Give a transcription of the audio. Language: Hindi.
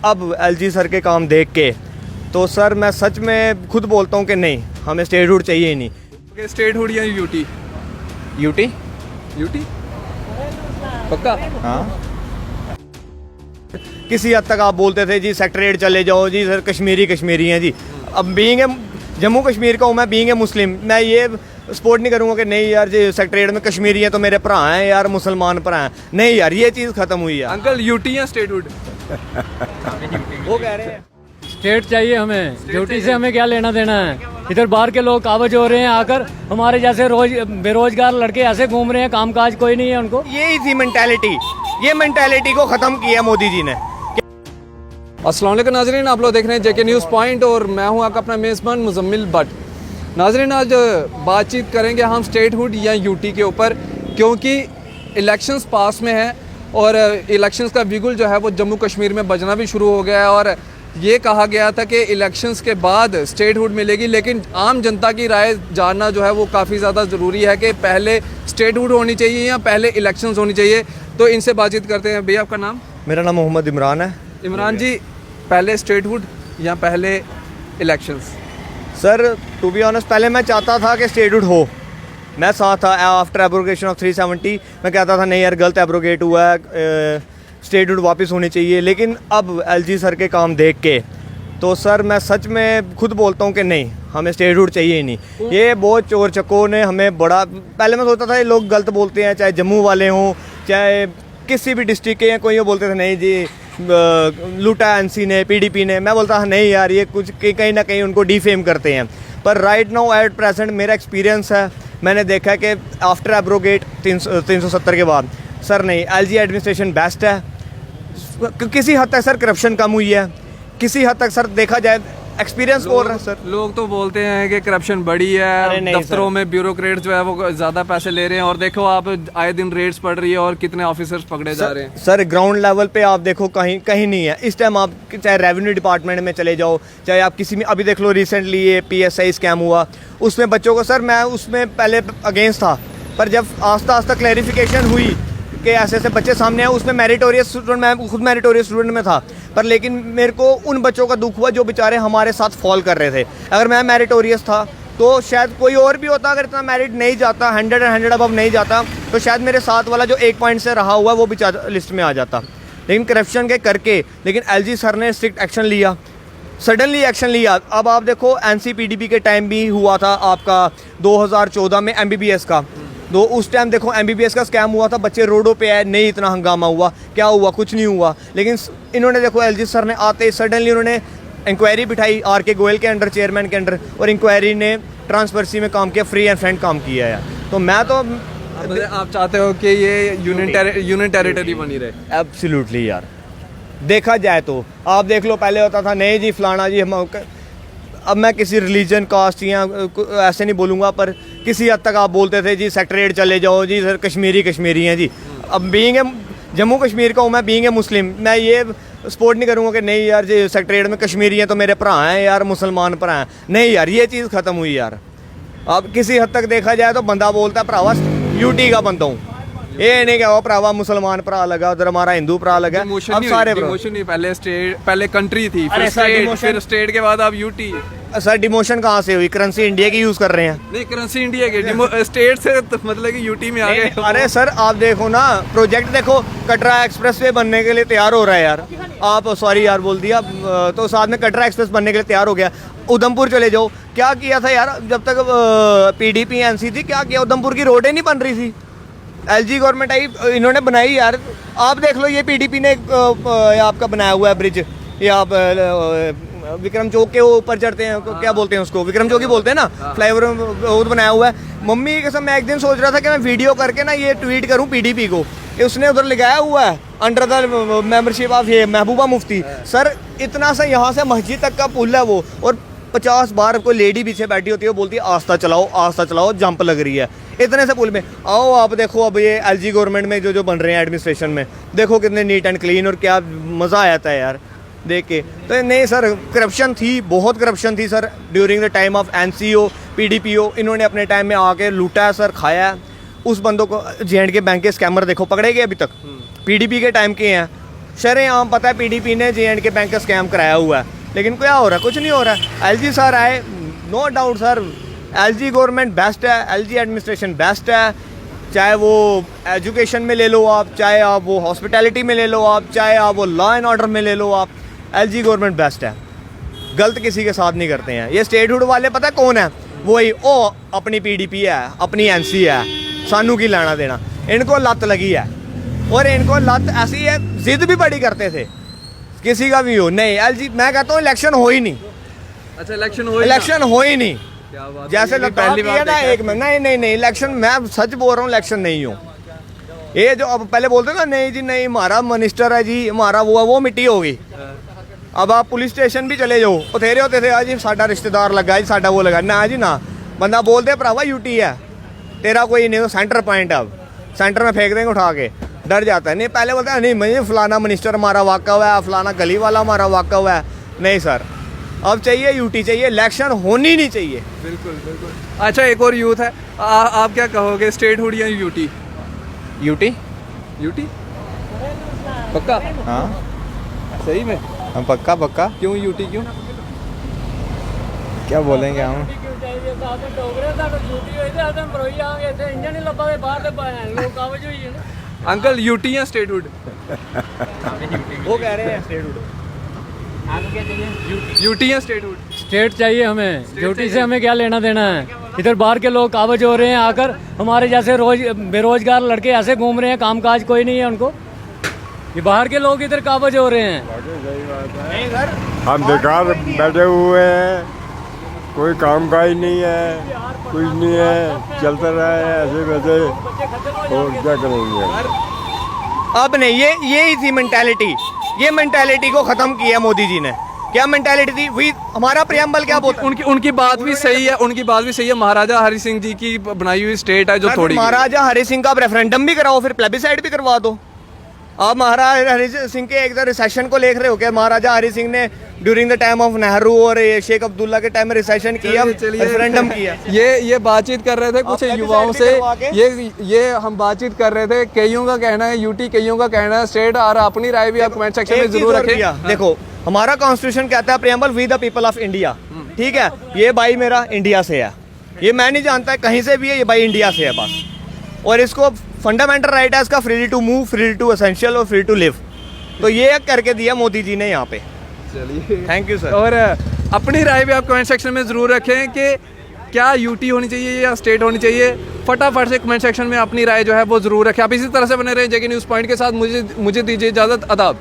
अब एलजी सर के काम देख के तो सर मैं सच में खुद बोलता हूँ कि नहीं, हमें स्टेटहुड चाहिए ही नहीं। स्टेटहुड या यूटी? यूटी यूटी पक्का? हाँ, किसी हद तक आप बोलते थे जी सेक्रेट चले जाओ जी सर, कश्मीरी हैं जी। अब बीइंग ए जम्मू कश्मीर का हूँ मैं, बीइंग ए मुस्लिम, मैं ये सपोर्ट नहीं करूँगा कि नहीं यार जी सेक्रेट में कश्मीरी हैं तो मेरे भरा हैं यार, मुसलमान भरा हैं। नहीं यार, ये चीज़ ख़त्म हुई है। अंकल यूटी या स्टेटहुड? वो कह रहे हैं स्टेट चाहिए हमें, ड्यूटी से हमें क्या लेना देना है। इधर बाहर के लोग काबज हो रहे हैं आकर, हमारे जैसे रोज बेरोजगार लड़के ऐसे घूम रहे हैं, कामकाज कोई नहीं है उनको। यही थी मेंटालिटी, ये मेंटालिटी को ख़त्म किया मोदी जी ने। अस्सलाम वालेकुम नाजरीन, आप लोग देख रहे हैं जेके न्यूज़ पॉइंट और मैं हूं आपका अपना मेज़बान मुजम्मिल भट्ट। नाजरीन, आज बातचीत करेंगे हम स्टेटहुड या यूटी के ऊपर, क्योंकि इलेक्शंस पास में है और इलेक्शंस का बिगुल जो है वो जम्मू कश्मीर में बजना भी शुरू हो गया है। और ये कहा गया था कि इलेक्शंस के बाद स्टेटहुड मिलेगी, लेकिन आम जनता की राय जानना जो है वो काफ़ी ज़्यादा ज़रूरी है कि पहले स्टेटहुड होनी चाहिए या पहले इलेक्शंस होनी चाहिए। तो इनसे बातचीत करते हैं। भैया आपका नाम? मेरा नाम मोहम्मद इमरान है। इमरान जी, पहले स्टेटहुड या पहले elections? Sir to be honest, पहले मैं चाहता था कि स्टेटहुड हो, मैं साथ था। आफ्टर एब्रोगेशन ऑफ 370 मैं कहता था नहीं यार गलत एब्रोगेट हुआ है, स्टेटहुड वापस होनी चाहिए। लेकिन अब एलजी सर के काम देख के तो सर मैं सच में खुद बोलता हूँ कि नहीं, हमें स्टेटहुड चाहिए ही नहीं। ये बहुत चोर चक्कों ने हमें बड़ा, पहले मैं सोचता था ये लोग गलत बोलते हैं, चाहे जम्मू वाले हों चाहे किसी भी डिस्ट्रिक्ट के, या कोई बोलते थे नहीं जी लूटा एनसी ने, पीडीपी ने। मैं बोलता नहीं यार ये कुछ कहीं ना कहीं उनको डिफेम करते हैं। पर राइट नाउ एट प्रेजेंट मेरा एक्सपीरियंस है, मैंने देखा है कि आफ्टर एब्रोगेट 370 के बाद सर नहीं, एलजी एडमिनिस्ट्रेशन बेस्ट है। किसी हद तक सर करप्शन कम हुई है, किसी हद तक सर देखा जाए एक्सपीरियंस बोल रहा है सर। लोग तो बोलते हैं कि करप्शन बढ़ी है, दफ्तरों में ब्यूरोक्रेट जो है वो ज़्यादा पैसे ले रहे हैं, और देखो आप आए दिन रेड्स पड़ रही है और कितने ऑफिसर्स पकड़े जा रहे हैं। सर ग्राउंड लेवल पे आप देखो कहीं कहीं नहीं है इस टाइम। आप चाहे रेवेन्यू डिपार्टमेंट में चले जाओ, चाहे आप किसी में, अभी देख लो रिसेंटली ये PSI स्कैम हुआ, उसमें बच्चों को, सर मैं उसमें पहले अगेंस्ट था, पर जब आस्ता आस्ता क्लैरिफिकेशन हुई कि ऐसे ऐसे बच्चे सामने आए, उसमें मेरिटोरियस स्टूडेंट, मैं खुद मेरिटोरियस स्टूडेंट में था, पर लेकिन मेरे को उन बच्चों का दुख हुआ जो बेचारे हमारे साथ फॉल कर रहे थे। अगर मैं मेरिटोरियस था तो शायद कोई और भी होता, अगर इतना मेरिट नहीं जाता, 100 अबव नहीं जाता, तो शायद मेरे साथ वाला जो 1 पॉइंट से रहा हुआ वो भी लिस्ट में आ जाता। लेकिन करप्शन के करके, लेकिन एलजी सर ने स्ट्रिक्ट एक्शन लिया, सडनली एक्शन लिया। अब आप देखो NCPDP के टाइम भी हुआ था आपका 2014 में MBBS का, तो उस टाइम देखो MBBS का स्कैम हुआ था, बच्चे रोडों पे आए, नहीं इतना हंगामा हुआ, क्या हुआ? कुछ नहीं हुआ। लेकिन इन्होंने देखो एलजी सर ने आते ही सडनली उन्होंने इंक्वायरी बिठाई RK गोयल के अंडर, चेयरमैन के अंडर, और इंक्वायरी ने ट्रांसपेरेंसी में काम किया, फ्री एंड फ्रेंड काम किया है। तो मैं तो आप चाहते हो कि ये यूनियन टेरिटरी बनी रहे? एब्सोल्युटली यार, देखा जाए तो आप देख लो, पहले होता था नहीं जी फलाना जी हम, अब मैं किसी रिलीजन कास्ट या ऐसे नहीं बोलूँगा, पर किसी हद तक आप बोलते थे जी सेक्रेट चले जाओ जी सर, कश्मीरी हैं जी। अब बीइंग ए जम्मू कश्मीर का हूँ मैं, बीइंग ए मुस्लिम, मैं ये सपोर्ट नहीं करूँगा कि नहीं यार जी सेक्रेट में कश्मीरी हैं तो मेरे भरा हैं यार, मुसलमान भरा हैं। नहीं यार, ये चीज़ ख़त्म हुई यार। अब किसी हद तक देखा जाए तो बंदा बोलता है भरावा यूटी का बनता हूँ, ये नहीं क्या भरावा मुसलमान भरा लगा, उधर हमारा हिंदू भरा लगा। अब सारे नहीं, पहले कंट्री थी, फिर स्टेट के बाद अब यूटी। सर डिमोशन कहाँ से हुई? करेंसी इंडिया की यूज़ कर रहे हैं। नहीं, करेंसी इंडिया की, स्टेट से तो मतलब कि यूटी में आ गए। अरे सर आप देखो ना, प्रोजेक्ट देखो, कटरा एक्सप्रेस वे बनने के लिए तैयार हो रहा है यार। आप सॉरी यार बोल दिया, तो साथ में कटरा एक्सप्रेस बनने के लिए तैयार हो गया। उधमपुर चले जाओ, क्या किया था यार जब तक PDP NC थी, क्या किया? उधमपुर की रोडें नहीं बन रही थी, LG गवर्नमेंट आई, इन्होंने बनाई यार। आप देख लो, ये PDP ने आपका बनाया हुआ है ब्रिज, ये आप विक्रम चौक के ऊपर चढ़ते हैं, क्या बोलते हैं उसको, विक्रम चौक ही बोलते हैं ना, फ्लाईओवर बहुत बनाया हुआ है। मम्मी की कसम, मैं एक दिन सोच रहा था कि मैं वीडियो करके ना ये ट्वीट करूं PDP को, उसने उधर लगाया हुआ है अंडर द मेंबरशिप ऑफ ये महबूबा मुफ्ती। सर इतना सा यहाँ से मस्जिद तक का पुल है वो, और 50 बार कोई लेडी पीछे बैठी होती है, वो बोलती है आस्ता चलाओ जंप लग रही है इतने से पुल में। आओ आप देखो अब ये LG गवर्नमेंट में जो बन रहे हैं एडमिनिस्ट्रेशन में, देखो कितने नीट एंड क्लीन, और क्या मज़ा आता है यार देख के। तो नहीं सर, करप्शन थी, बहुत करप्शन थी sir during the time of NCO PDPO। इन्होंने अपने टाइम में आके लूटा है सर, खाया है। उस बंदों को, JNK बैंक के स्कैमर देखो पकड़े गए अभी तक, PDP के टाइम के हैं। शरेआम पता है पीडीपी ने J&K बैंक का स्कैम कराया हुआ है, लेकिन क्या हो रहा है? कुछ नहीं हो रहा है। एलजी सर आए, no doubt sir, LG government best है, एलजी एडमिनिस्ट्रेशन बेस्ट है, चाहे वो एजुकेशन में ले लो आप, चाहे आप वो हॉस्पिटैलिटी में ले लो आप, चाहे आप वो लॉ एंड ऑर्डर में ले लो आप, एलजी गवर्नमेंट बेस्ट है। गलत किसी के साथ नहीं करते हैं। ये स्टेटहुड वाले पता कौन है? वही ओ अपनी पीडीपी है, अपनी एनसी है, सानू की लेना देना। इनको लत लगी है, और इनको लत ऐसी है, जिद भी बड़ी करते थे किसी का भी हो। नहीं एलजी, मैं कहता हूँ इलेक्शन हो ही नहीं, अच्छा इलेक्शन हो ही नहीं। क्या बात जैसे है, ये लगता पहली बार है ना देखा है। एक में, नहीं इलेक्शन, मैं सच बोल रहा हूँ, इलेक्शन नहीं हूँ। ये जो अब पहले बोलते ना, नहीं जी नहीं हमारा मिनिस्टर है जी, हमारा वो मिट्टी होगी। अब आप पुलिस स्टेशन भी चले जाओ, बथेरे होते थे जी साडा रिश्तेदार लगा जी, साडा वो लगा ना जी ना। बंदा बोलते भरावा यूटी है तेरा, कोई नहीं तो सेंटर पॉइंट है, अब सेंटर में फेंक देंगे उठा के, डर जाता है। नहीं पहले बोलता है नहीं मुझे फलाना मिनिस्टर हमारा वाक़ा हुआ है, फलाना गली वाला हमारा वाक़ा हुआ है। नहीं सर, अब चाहिए यूटी, चाहिए इलेक्शन होनी नहीं चाहिए। बिल्कुल बिल्कुल। अच्छा एक और यूथ है, आप क्या कहोगे, स्टेटहुड या यूटी? यूटी यूटी पक्का? हाँ सही में? हम पक्का पक्का। क्यों यूटी क्यों? क्या बोलेंगे हम? अंकल यूटी या स्टेटहुड? वो कह रहे हैं स्टेटहुड। यूटी या स्टेटहुड? स्टेट चाहिए हमें, ड्यूटी से हमें क्या लेना देना है। इधर बाहर के लोग काबज हो रहे हैं आकर, हमारे जैसे बेरोजगार लड़के ऐसे घूम रहे हैं, कामकाज कोई नहीं है उनको। ये बाहर के लोग इधर काबज हो रहे हैं। नहीं सर, हम बेकार बैठे हुए हैं, कोई काम काज नहीं है, कुछ नहीं है, चलता रहा है ऐसे वैसे, और क्या करेंगे। अब नहीं, ये ही थी मेंटालिटी, ये मेंटालिटी को खत्म किया मोदी जी ने। क्या मेंटालिटी थी? वही हमारा प्रियम्बल क्या बोलता है? उनकी बात भी सही है, उनकी बात भी सही है। महाराजा हरि सिंह जी की बनाई हुई स्टेट है जो थोड़ी। महाराजा हरि सिंह का रेफरेंडम भी कराओ, फिर प्लेबिसाइड भी करवा दो। आप महाराजा हरि सिंह के एक रिसेशन को लेख रहे हो क्या? महाराजा हरि सिंह ने during the time of Nehru और शेख अब्दुल्ला के टाइम में रिसेशन किया, रेफरेंडम किया। ये बातचीत कर रहे थे कुछ युवाओं से, ये हम बातचीत कर रहे थे। कईयों का कहना है यूटी, कईयों का कहना है स्टेट, और अपनी राय भी आप कमेंट सेक्शन में जरूर रखें। देखो हमारा कॉन्स्टिट्यूशन कहता है preamble we the people of India, ठीक है। ये भाई मेरा इंडिया से है, ये मैं नहीं जानता है कहीं से भी है, ये भाई इंडिया से है बस। और इसको फंडामेंटल राइट है इसका, free to move, free to essential और फ्री टू लिव। तो ये करके दिया मोदी जी ने यहाँ पे। चलिए थैंक यू सर। और अपनी राय भी आप कमेंट सेक्शन में ज़रूर रखें कि क्या यूटी होनी चाहिए या स्टेट होनी चाहिए। फटाफट से कमेंट सेक्शन में अपनी राय जो है वो ज़रूर रखें। आप इसी तरह से बने रहें जेके न्यूज़ पॉइंट के साथ। मुझे दीजिए इजाज़त। आदाब।